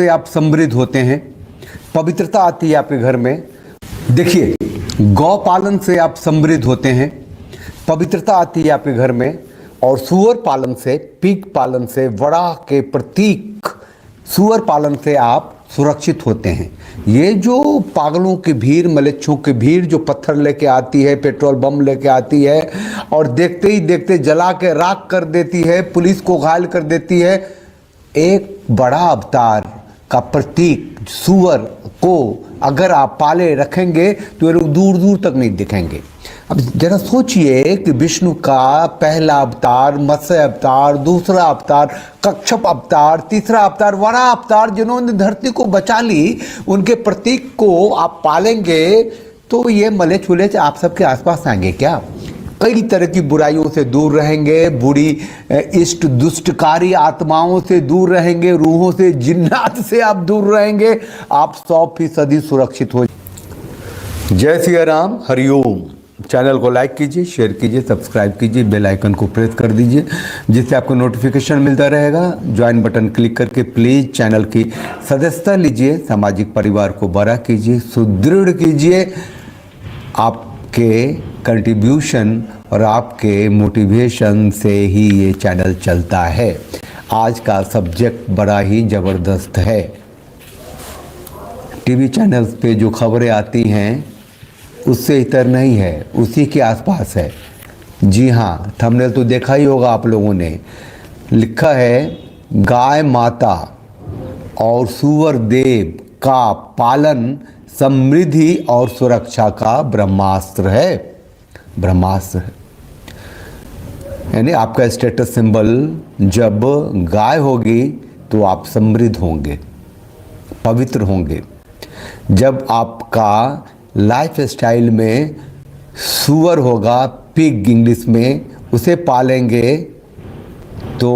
से आप समृद्ध होते हैं, पवित्रता आती है आपके घर में। देखिए, गौ पालन से आप समृद्ध होते हैं, पवित्रता आती है आपके घर में। और सुअर पालन से, पिग पालन से, वराह के प्रतीक सुअर पालन से आप सुरक्षित होते हैं। ये जो पागलों की भीड़, मलेच्छों की भीड़ जो पत्थर लेके आती है, पेट्रोल बम लेके आती है और देखते ही देखते जला के राख कर देती है, पुलिस को घायल कर देती है, एक बड़ा अवतार का प्रतीक सुअर को अगर आप पाले रखेंगे तो ये लोग दूर दूर तक नहीं दिखेंगे। अब जरा सोचिए कि विष्णु का पहला अवतार मत्स्य अवतार, दूसरा अवतार कच्छप अवतार, तीसरा अवतार वराह अवतार, जिन्होंने धरती को बचा ली, उनके प्रतीक को आप पालेंगे तो ये मलेच्छ उलेच्छ आप सबके आसपास आएंगे क्या? कई तरह की बुराइयों से दूर रहेंगे, बुरी इष्ट दुष्टकारी आत्माओं से दूर रहेंगे, रूहों से, जिन्नात से आप दूर रहेंगे, आप 100% सुरक्षित हो। जय सिया राम, हरिओम। चैनल को लाइक कीजिए, शेयर कीजिए, सब्सक्राइब कीजिए, बेल आइकन को प्रेस कर दीजिए जिससे आपको नोटिफिकेशन मिलता रहेगा। ज्वाइन बटन क्लिक करके प्लीज़ चैनल की सदस्यता लीजिए, सामाजिक परिवार को बड़ा कीजिए, सुदृढ़ कीजिए। आपके कंट्रीब्यूशन और आपके मोटिवेशन से ही ये चैनल चलता है। आज का सब्जेक्ट बड़ा ही ज़बरदस्त है। टीवी चैनल्स पे जो खबरें आती हैं उससे इतर नहीं है, उसी के आसपास है। जी हाँ, थंबनेल तो देखा ही होगा आप लोगों ने। लिखा है गाय माता और सुअर देव का पालन समृद्धि और सुरक्षा का ब्रह्मास्त्र है। ब्रह्मास्त्र है यानी आपका स्टेटस सिंबल जब गाय होगी तो आप समृद्ध होंगे, पवित्र होंगे। जब आपका लाइफ स्टाइल में सुअर होगा, पिग इंग्लिश में, उसे पालेंगे तो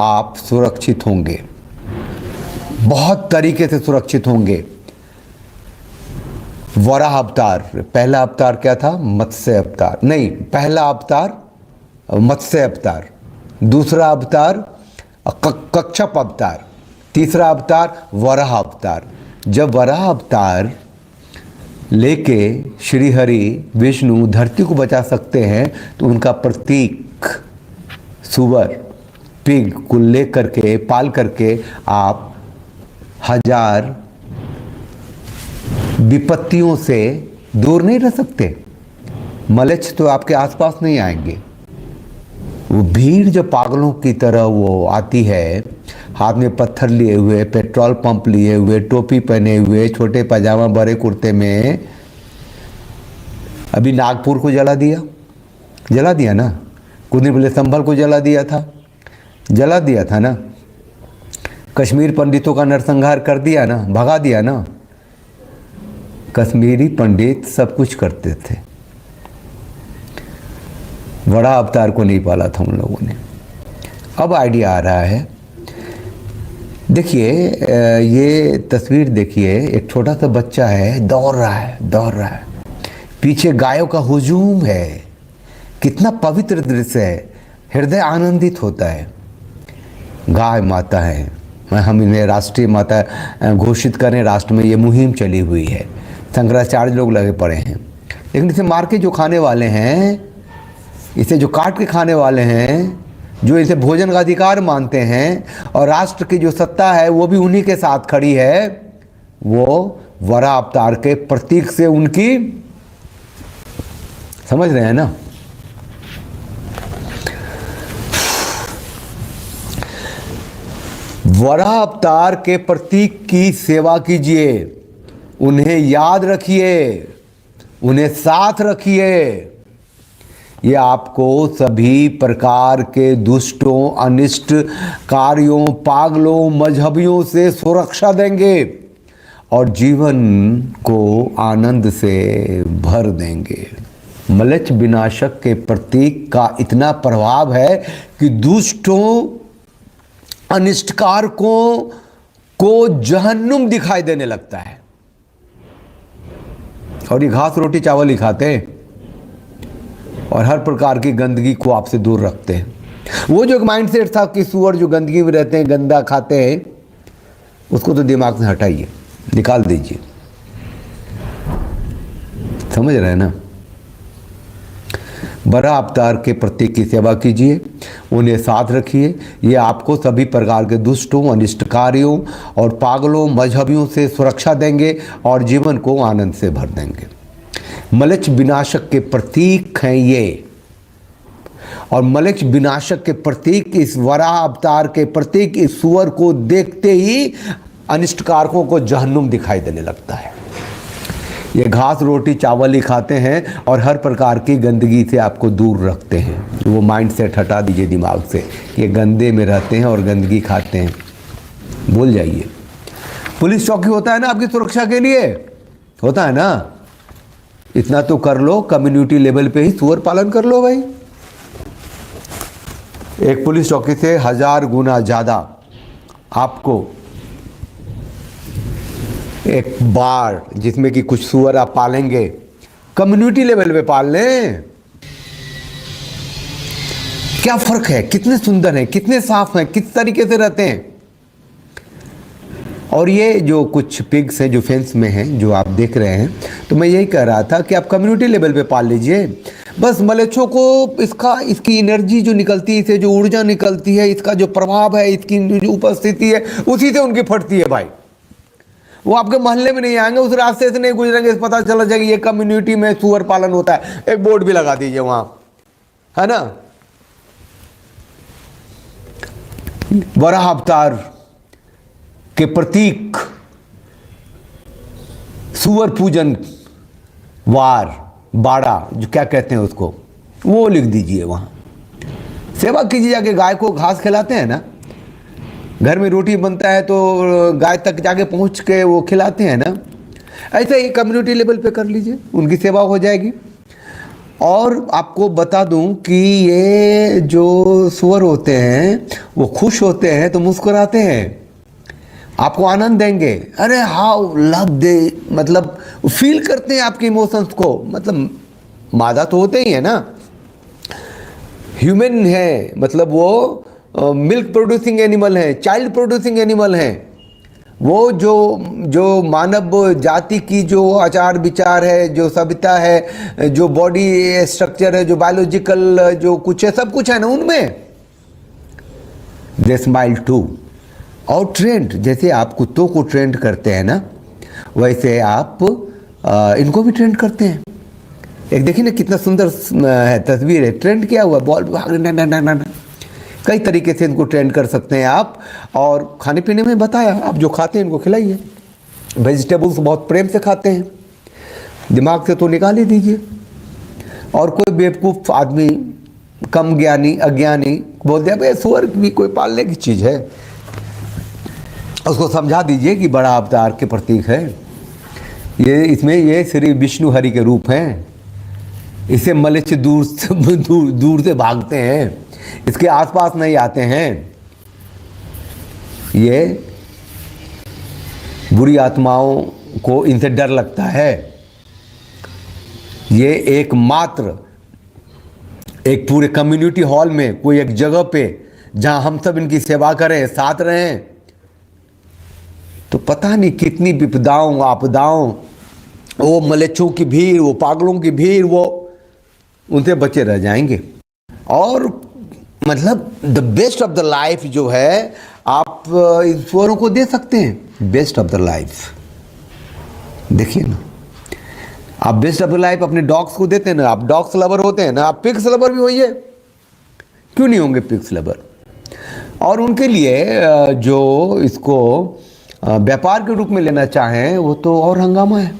आप सुरक्षित होंगे, बहुत तरीके से सुरक्षित होंगे। वराह अवतार, पहला अवतार क्या था? मत्स्य अवतार। नहीं, पहला अवतार मत्स्य अवतार, दूसरा अवतार कच्छप अवतार, तीसरा अवतार वराह अवतार। जब वराह अवतार लेके श्री हरि विष्णु धरती को बचा सकते हैं तो उनका प्रतीक सुअर, पिग को ले करके, पाल करके आप हजार विपत्तियों से दूर नहीं रह सकते। मलेच्छ तो आपके आसपास नहीं आएंगे। वो भीड़ जो पागलों की तरह वो आती है, हाथ में पत्थर लिए हुए, पेट्रोल पंप लिए हुए, टोपी पहने हुए, छोटे पजामा बड़े कुर्ते में। अभी नागपुर को जला दिया ना, कुछ दिन पहले संभल को जला दिया था ना, कश्मीर पंडितों का नरसंहार कर दिया ना, भगा दिया ना। कश्मीरी पंडित सब कुछ करते थे, बड़ा अवतार को नहीं पाला था उन लोगों ने। अब आइडिया आ रहा है। देखिए, ये तस्वीर देखिए, एक छोटा सा बच्चा है, दौड़ रहा है, पीछे गायों का हुजूम है। कितना पवित्र दृश्य है, हृदय आनंदित होता है। गाय माता है, हम इन्हें राष्ट्रीय माता घोषित करें। राष्ट्र में ये मुहिम चली हुई है, शंकराचार्य लोग लगे पड़े हैं। लेकिन इसे मार के जो खाने वाले हैं, इसे जो काट के खाने वाले हैं, जो इसे भोजन का अधिकार मानते हैं, और राष्ट्र की जो सत्ता है वो भी उन्हीं के साथ खड़ी है, वो वराह अवतार के प्रतीक से उनकी, समझ रहे हैं ना? वराह अवतार के प्रतीक की सेवा कीजिए, उन्हें याद रखिए, उन्हें साथ रखिए। ये आपको सभी प्रकार के दुष्टों, अनिष्ट कार्यों, पागलों, मजहबियों से सुरक्षा देंगे और जीवन को आनंद से भर देंगे। मलेच्छ विनाशक के प्रतीक का इतना प्रभाव है कि दुष्टों, अनिष्टकारकों को जहन्नुम दिखाई देने लगता है। और ये घास रोटी चावल ही खाते हैं और हर प्रकार की गंदगी को आपसे दूर रखते हैं। वो जो एक माइंडसेट था कि सुअर जो गंदगी में रहते हैं, गंदा खाते हैं, उसको तो दिमाग से हटाइए, निकाल दीजिए। समझ रहे हैं ना? बड़ा अवतार के प्रतीक की सेवा कीजिए, उन्हें साथ रखिए। ये आपको सभी प्रकार के दुष्टों, अनिष्टकारियों और पागलों, मजहबियों से सुरक्षा देंगे और जीवन को आनंद से भर देंगे। मलेच्छ विनाशक के प्रतीक हैं ये, और मलेच्छ विनाशक के प्रतीक, इस वराह अवतार के प्रतीक, इस सुअर को देखते ही अनिष्टकारकों को जहन्नुम दिखाई देने लगता है। ये घास रोटी चावल ही खाते हैं और हर प्रकार की गंदगी से आपको दूर रखते हैं। वो माइंड सेट हटा दीजिए दिमाग से कि ये गंदे में रहते हैं और गंदगी खाते हैं, भूल जाइए। पुलिस चौकी होता है ना आपकी सुरक्षा के लिए, होता है ना? इतना तो कर लो, कम्युनिटी लेवल पे ही सुअर पालन कर लो भाई। एक पुलिस चौकी से 1000 गुना ज़्यादा आपको एक बार जिसमें कि कुछ सुअर आप पालेंगे, कम्युनिटी लेवल पे पाल लें, क्या फर्क है? कितने सुंदर हैं, कितने साफ हैं, किस तरीके से रहते हैं। और ये जो कुछ पिग्स हैं जो फेंस में हैं, जो आप देख रहे हैं, तो मैं यही कह रहा था कि आप कम्युनिटी लेवल पे पाल लीजिए। बस मलेच्छों को इसकी एनर्जी जो निकलती है, इससे जो ऊर्जा निकलती है, इसका जो प्रभाव है, इसकी जो उपस्थिति है, उसी से उनकी फटती है भाई। वो आपके मोहल्ले में नहीं आएंगे, उस रास्ते से नहीं गुजरेंगे, पता चला जाएगा ये कम्युनिटी में सुअर पालन होता है। एक बोर्ड भी लगा दीजिए वहां, है ना? वराह अवतार के प्रतीक सुअर पूजन वार बाड़ा, जो क्या कहते हैं उसको, वो लिख दीजिए वहां। सेवा कीजिए, जाके गाय को घास खिलाते हैं ना, घर में रोटी बनता है तो गाय तक जाके पहुंच के वो खिलाते हैं ना, ऐसे ही कम्युनिटी लेवल पे कर लीजिए, उनकी सेवा हो जाएगी। और आपको बता दूं कि ये जो सुअर होते हैं वो खुश होते हैं तो मुस्कुराते हैं, आपको आनंद देंगे। अरे हाउ लव दे, मतलब फील करते हैं आपके इमोशंस को। मतलब मादा तो होते ही है ना, ह्यूमन है, मतलब वो मिल्क प्रोड्यूसिंग एनिमल है, चाइल्ड प्रोड्यूसिंग एनिमल है। वो जो मानव जाति की जो आचार विचार है, जो सभ्यता है, जो बॉडी स्ट्रक्चर है, जो बायोलॉजिकल जो कुछ है, सब कुछ है ना उनमें। दे स्माइल टू। और ट्रेंड, जैसे आप कुत्तों को ट्रेंड करते हैं ना, वैसे आप इनको भी ट्रेंड करते हैं। एक देखिए ना कितना सुंदर तस्वीर है, ट्रेंड किया हुआ, बॉल भाग, कई तरीके से इनको ट्रेंड कर सकते हैं आप। और खाने पीने में बताया, आप जो खाते हैं इनको खिलाइए। वेजिटेबल्स बहुत प्रेम से खाते हैं, दिमाग से तो निकाल ही दीजिए। और कोई बेवकूफ़ आदमी, कम ज्ञानी, अज्ञानी बोल दिया भाई सुअर भी कोई पालने की चीज़ है, उसको समझा दीजिए कि बड़ा अवतार के प्रतीक है ये श्री विष्णु हरि के रूप हैं। इसे मलेच्छ दूर से भागते हैं, इसके आसपास नहीं आते हैं। ये बुरी आत्माओं को इनसे डर लगता है। ये एकमात्र एक पूरे कम्युनिटी हॉल में, कोई एक जगह पे जहां हम सब इनकी सेवा करें, साथ रहें, तो पता नहीं कितनी विपदाओं आपदाओं, वो मलेच्छों की भीड़, वो पागलों की भीड़, वो उनसे बचे रह जाएंगे। और मतलब the best of the life जो है आप इन सुअरों को दे सकते हैं। बेस्ट ऑफ द लाइफ देखिए ना, आप बेस्ट ऑफ द लाइफ अपने डॉग्स को देते हैं ना, आप डॉग्स लवर होते हैं ना, आप पिग्स लवर भी होइए, क्यों नहीं होंगे पिग्स लवर। और उनके लिए जो इसको व्यापार के रूप में लेना चाहें वो तो और हंगामा है।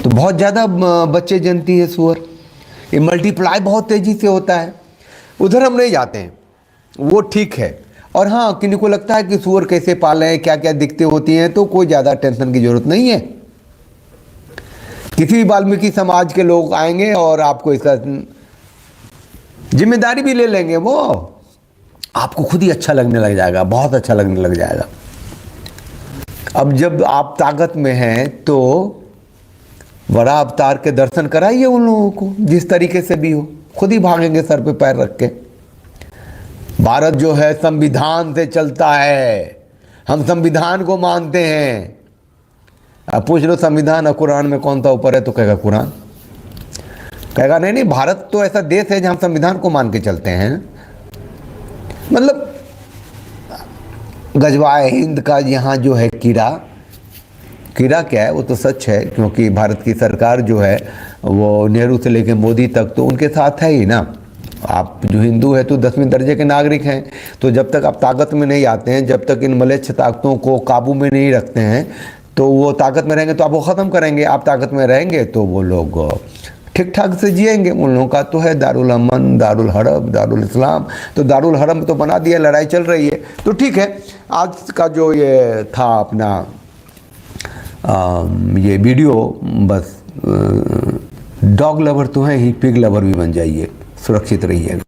तो बहुत ज़्यादा बच्चे जनती है सुअर, ये मल्टीप्लाई बहुत तेज़ी से होता है। उधर हम नहीं जाते हैं, वो ठीक है। और हाँ, किन्हीं को लगता है कि सुअर कैसे पालें, क्या क्या दिक्कतें होती हैं, तो कोई ज़्यादा टेंशन की ज़रूरत नहीं है। किसी भी वाल्मीकि समाज के लोग आएंगे और आपको इसका जिम्मेदारी भी ले लेंगे, वो आपको खुद ही अच्छा लगने लग जाएगा, बहुत अच्छा लगने लग जाएगा। अब जब आप ताकत में हैं तो बड़ा अवतार के दर्शन कराइए उन लोगों को, जिस तरीके से भी हो, खुद ही भागेंगे सर पे पैर रख के। भारत जो है संविधान से चलता है, हम संविधान को मानते हैं। अब पूछ लो संविधान और कुरान में कौन सा ऊपर है, तो कहेगा कुरान। कहेगा नहीं नहीं, भारत तो ऐसा देश है जहां हम संविधान को मान के चलते हैं। मतलब गजवाए हिंद का यहाँ जो है कीड़ा, कीड़ा क्या है वो तो सच है, क्योंकि भारत की सरकार जो है वो नेहरू से लेकर मोदी तक तो उनके साथ है ही ना। आप जो हिंदू है तो 10वें दर्जे के नागरिक हैं, तो जब तक आप ताकत में नहीं आते हैं, जब तक इन मलेच्छ ताकतों को काबू में नहीं रखते हैं, तो वो ताकत में रहेंगे तो आपको ख़त्म करेंगे। आप ताकत में रहेंगे तो वो लोग ठीक ठाक से जिएंगे। उन लोगों का तो है दारुल अमन, दारुल हरब, दारुल इस्लाम। तो दारुल हरम तो बना दिया, लड़ाई चल रही है। तो ठीक है, आज का जो ये था अपना ये वीडियो, बस डॉग लवर तो है ही, पिग लवर भी बन जाइए, सुरक्षित रहिएगा।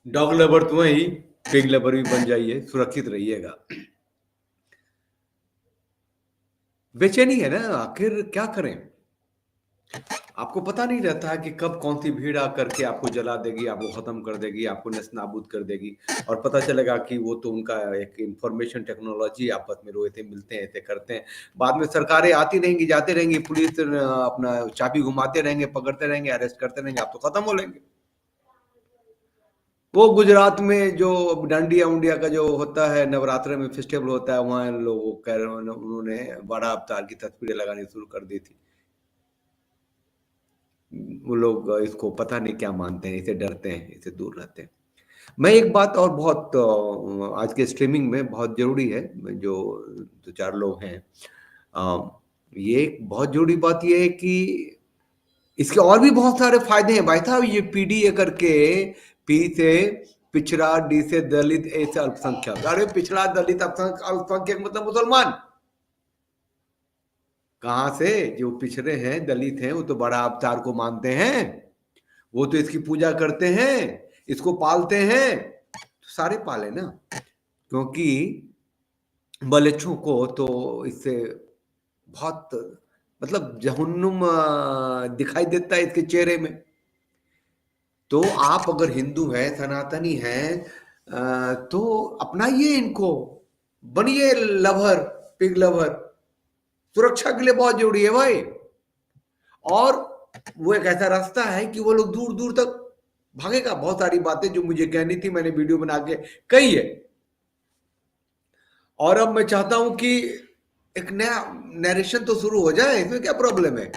डॉग लवर तो है ही, पिग लवर भी बन जाइए, सुरक्षित रहिएगा। बेचैनी है ना, आखिर क्या करें। आपको पता नहीं रहता है कि कब कौन सी भीड़ आकर के आपको जला देगी, आपको खत्म कर देगी, आपको नस्तानाबूद कर देगी। और पता चलेगा कि वो तो उनका एक इंफॉर्मेशन टेक्नोलॉजी, आपस में रोते मिलते हैं, ऐसे करते हैं। बाद में सरकारें आती रहेंगी, जाते रहेंगी, पुलिस अपना चाबी घुमाते रहेंगे, पकड़ते रहेंगे, अरेस्ट करते रहेंगे, आप तो खत्म हो लेंगे। वो गुजरात में जो डांडिया उंडिया का जो होता है, नवरात्र में फेस्टिवल होता है, वहाँ लोग कह रहे हैं, उन्होंने बड़ा अवतार की तस्वीरें लगानी शुरू कर दी थी। वो लोग इसको पता नहीं क्या मानते हैं, इसे डरते हैं, इसे दूर रहते हैं। मैं एक बात और बहुत आज के स्ट्रीमिंग में बहुत ज़रूरी है, जो 2-4 लोग हैं, ये एक बहुत ज़रूरी बात ये है कि इसके और भी बहुत सारे फ़ायदे हैं भाई साहब। ये पीडीए करके, पी से पिछड़ा, डी से दलित, ए से अल्पसंख्यक। अरे पिछड़ा, दलित, अल्पसंख्यक मतलब मुसलमान। कहाँ से? जो पिछड़े हैं, दलित हैं, वो तो बड़ा अवतार को मानते हैं, वो तो इसकी पूजा करते हैं, इसको पालते हैं। तो सारे पाले ना, क्योंकि बलेच्छों को तो इससे बहुत मतलब जहन्नुम दिखाई देता है इसके चेहरे में। तो आप अगर हिंदू हैं, सनातनी हैं, तो अपनाइए इनको, बनिए लवर, पिग लवर। सुरक्षा के लिए बहुत जरूरी है भाई। और वो एक ऐसा रास्ता है कि वो लोग दूर दूर तक भागेगा। बहुत सारी बातें जो मुझे कहनी थी, मैंने वीडियो बना के कही है। और अब मैं चाहता हूं कि एक नया नरेशन तो शुरू हो जाए, इसमें क्या प्रॉब्लम है।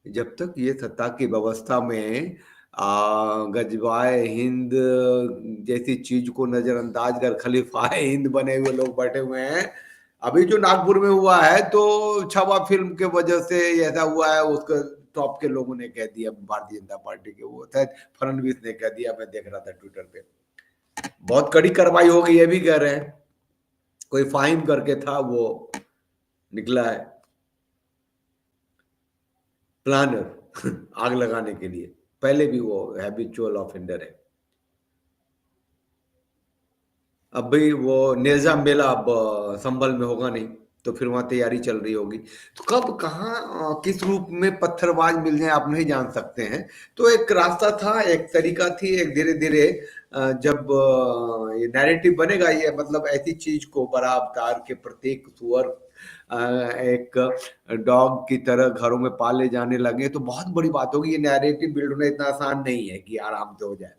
जब तक ये सत्ता की व्यवस्था में गजवाए हिंद जैसी चीज को नजरअंदाज कर खलीफाए हिंद बने हुए लोग बैठे हुए हैं। अभी जो नागपुर में हुआ है तो छावा फिल्म के वजह से ऐसा हुआ है, उसको टॉप के लोगों ने कह दिया, भारतीय जनता पार्टी के, वो शायद फडणवीस ने कह दिया, मैं देख रहा था ट्विटर पे। बहुत कड़ी कार्रवाई होगी ये भी कह रहे हैं। कोई फाहिम करके था, वो निकला है प्लानर आग लगाने के लिए। पहले भी वो हैबिचुअल ऑफेंडर है। अब भी वो नेजा मेला अब संभल में होगा नहीं, तो फिर वहां तैयारी चल रही होगी। तो कब कहाँ किस रूप में पत्थरबाज मिल जाए आप नहीं जान सकते हैं। तो एक रास्ता था, एक तरीका थी, एक धीरे धीरे जब ये नैरेटिव बनेगा, ये मतलब ऐसी चीज को बड़ा अवतार के प्रत्येक सुअर एक डॉग की तरह घरों में पाले जाने लगे, तो बहुत बड़ी बात होगी। ये नैरेटिव बिल्ड होना इतना आसान नहीं है कि आराम से हो जाए।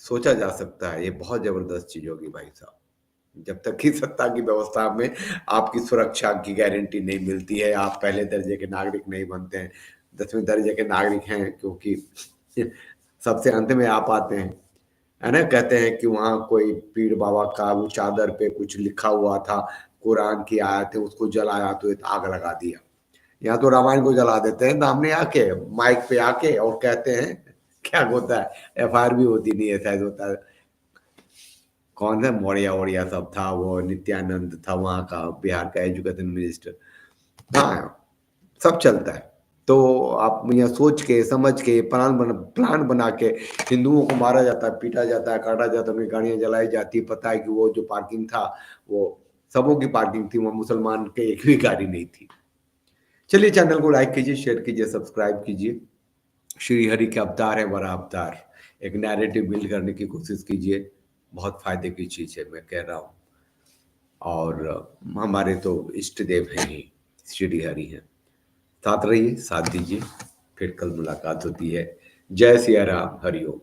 सोचा जा सकता है, ये बहुत जबरदस्त चीज होगी भाई साहब। जब तक कि सत्ता की व्यवस्था में आपकी सुरक्षा की गारंटी नहीं मिलती है, आप पहले दर्जे के नागरिक नहीं बनते हैं, 10वें दर्जे के नागरिक हैं, क्योंकि सबसे अंत में आप आते हैं, है ना। कहते हैं कि वहां कोई पीर बाबा का वो चादर पे कुछ लिखा हुआ था, कुरान की आयतें, उसको जलाया तो आग लगा दिया। यहाँ तो रामायण को जला देते हैं, सामने आके माइक पे आके और कहते हैं, क्या होता है, एफआईआर भी होती नहीं है शायद, होता है। कौन सा मौर्या वौर्या सब था, वो नित्यानंद था वहां का, बिहार का एजुकेशन मिनिस्टर। हाँ, सब चलता है। तो आप यहाँ सोच के समझ के प्लान बना के हिंदुओं को मारा जाता है, पीटा जाता है, काटा जाता है, उनकी गाड़ियां जलाई जाती है। पता है कि वो जो पार्किंग था वो सबों की पार्किंग थी, वहां मुसलमान के एक भी गाड़ी नहीं थी। चलिए, चैनल को लाइक कीजिए, शेयर कीजिए, सब्सक्राइब कीजिए। श्री हरि के अवतार है, बड़ा अवतार। एक नैरेटिव बिल्ड करने की कोशिश कीजिए, बहुत फायदे की चीज़ है, मैं कह रहा हूँ। और हमारे तो इष्ट देव हैं ही, श्री हरि हैं। साथ रहिए, साथ दीजिए, फिर कल मुलाकात होती है। जय सिया राम, हरि ओम।